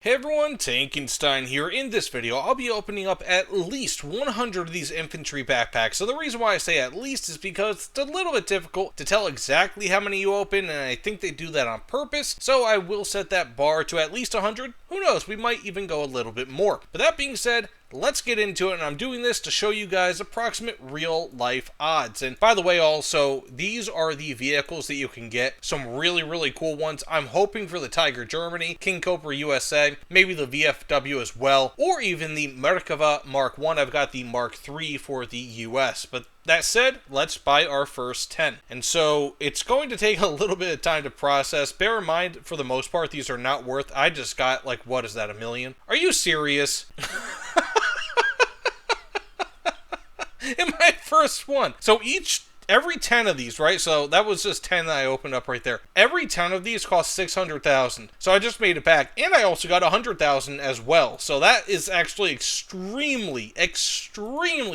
Hey everyone, Tankenstein here. In this video, I'll be opening up at least 100 of these infantry backpacks. So the reason why I say at least is because it's a little bit difficult to tell exactly how many you open, and I think they do that on purpose. So I will set that bar to at least 100. Who knows, we might even go a little bit more. But that being said, let's get into it, and I'm doing this to show you guys approximate real-life odds. And by the way, also, these are the vehicles that you can get. Some really cool ones. I'm hoping for the Tiger Germany, King Cobra USA, maybe the VFW as well, or even the Merkava Mark 1. I've got the Mark 3 for the US, but that said, let's buy our first 10. And so it's going to take a little bit of time to process. Bear in mind, for the most part, these are not worth. I just got, like, what is that, $1 million? Are you serious? In my first one. So every 10 of these, right? So that was just 10 that I opened up right there. Every 10 of these cost 600,000. So I just made it back, and I also got 100,000 as well. So that is actually extremely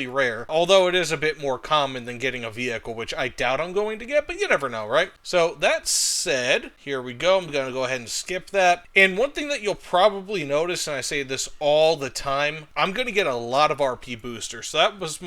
rare. Although it is a bit more common than getting a vehicle, which I doubt I'm going to get, but you never know, right? So that said, here we go. I'm going to go ahead and skip that. And one thing that you'll probably notice, and I say this all the time, I'm going to get a lot of RP boosters. So that was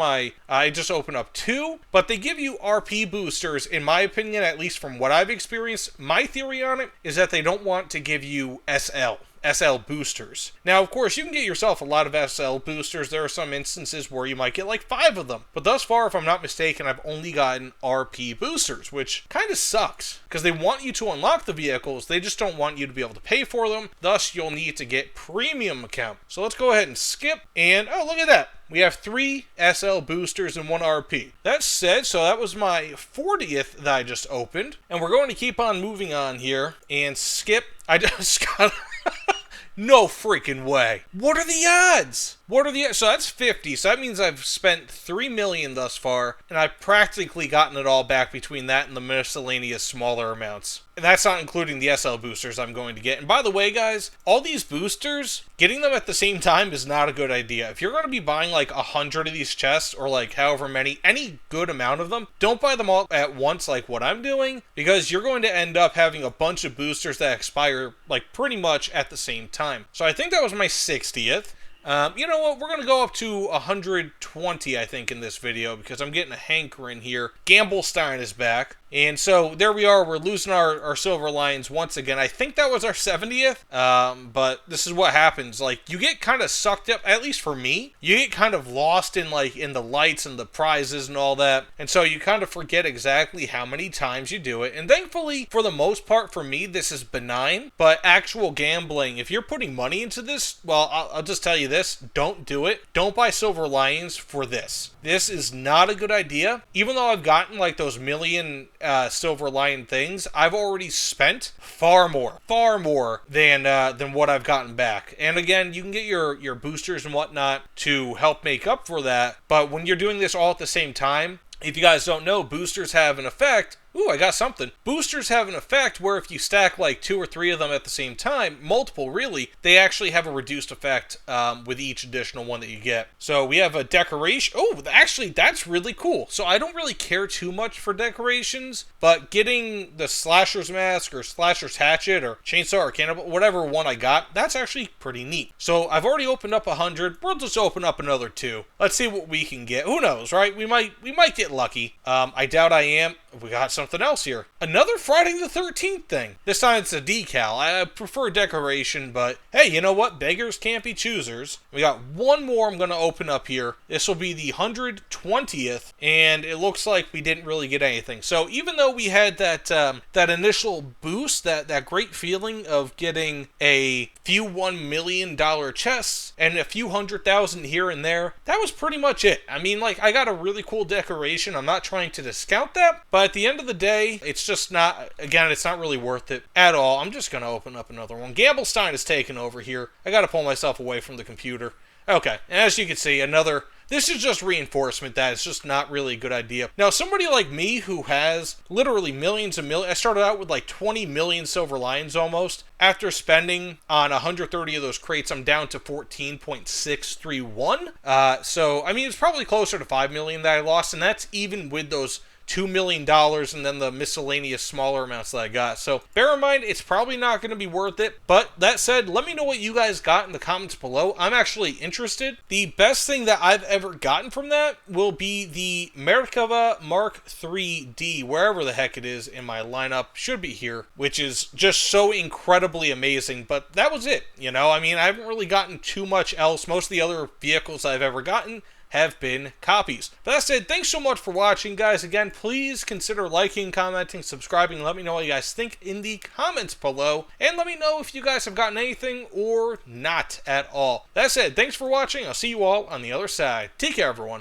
I just opened up 2, but they give you RP boosters, in my opinion, at least from what I've experienced. My theory on it is that they don't want to give you SL boosters. Now, of course, you can get yourself a lot of SL boosters. There are some instances where you might get like 5 of them. But thus far, if I'm not mistaken, I've only gotten RP boosters, which kind of sucks because they want you to unlock the vehicles. They just don't want you to be able to pay for them. Thus, you'll need to get premium account. So let's go ahead and skip. And, oh, look at that. We have 3 SL boosters and 1 RP. That said, so that was my 40th that I just opened. And we're going to keep on moving on here and skip. I just got... No freaking way. What are the odds? So that's 50. So that means I've spent 3 million thus far, and I've practically gotten it all back between that and the miscellaneous smaller amounts. And that's not including the SL boosters I'm going to get. And by the way, guys, all these boosters, getting them at the same time is not a good idea. If you're going to be buying like 100 of these chests, or like however many, any good amount of them, don't buy them all at once like what I'm doing, because you're going to end up having a bunch of boosters that expire like pretty much at the same time. So I think that was my 60th. You know what, we're going to go up to 120, I think, in this video, because I'm getting a hankering here. Gamblestein is back. And so, there we are, we're losing our Silver Lions once again. I think that was our 70th, but this is what happens. Like, you get kind of sucked up, at least for me, you get kind of lost in, like, in the lights and the prizes and all that. And so, you kind of forget exactly how many times you do it. And thankfully, for the most part, for me, this is benign. But actual gambling, if you're putting money into this, well, I'll just tell you this, don't do it. Don't buy Silver Lions for this. This is not a good idea. Even though I've gotten, like, those million Silver Lion things, I've already spent far more than what I've gotten back. And again, you can get your boosters and whatnot to help make up for that, but when you're doing this all at the same time, if you guys don't know, boosters have an effect. Ooh, I got something. Boosters have an effect where if you stack like 2 or 3 of them at the same time, multiple really, they actually have a reduced effect with each additional one that you get. So we have a decoration. Oh, actually, that's really cool. So I don't really care too much for decorations, but getting the Slasher's Mask or Slasher's Hatchet or Chainsaw or Cannibal, whatever one I got, that's actually pretty neat. So I've already opened up 100. We'll just open up another 2. Let's see what we can get. Who knows, right? We might get lucky. I doubt I am. We got something else here. Another Friday the 13th thing. This time it's a decal. I prefer decoration, but hey, you know what? Beggars can't be choosers. We got one more I'm going to open up here. This will be the 120th, and it looks like we didn't really get anything. So even though we had that initial boost, that great feeling of getting a few $1 million chests and a few 100,000 here and there, that was pretty much it. I mean, like, I got a really cool decoration. I'm not trying to discount that, but at the end of the day, it's just not, again, it's not really worth it at all. I'm just going to open up another one. Gamblestein is taking over here. I got to pull myself away from the computer. Okay, and as you can see, this is just reinforcement that it's just not really a good idea. Now, somebody like me who has literally millions and millions, I started out with like 20 million Silver Lions almost. After spending on 130 of those crates, I'm down to 14.631. So, I mean, it's probably closer to 5 million that I lost, and that's even with those $2 million and then the miscellaneous smaller amounts that I got. So bear in mind, it's probably not going to be worth it. But that said, let me know what you guys got in the comments below. I'm actually interested. The best thing that I've ever gotten from that will be the Merkava Mark III-D, wherever the heck it is in my lineup, should be here, which is just so incredibly amazing. But that was it, you know? I mean, I haven't really gotten too much else. Most of the other vehicles I've ever gotten have been copies. But that said, thanks so much for watching, guys. Again, please consider liking, commenting, subscribing. Let me know what you guys think in the comments below. And let me know if you guys have gotten anything or not at all. That said, thanks for watching. I'll see you all on the other side. Take care, everyone.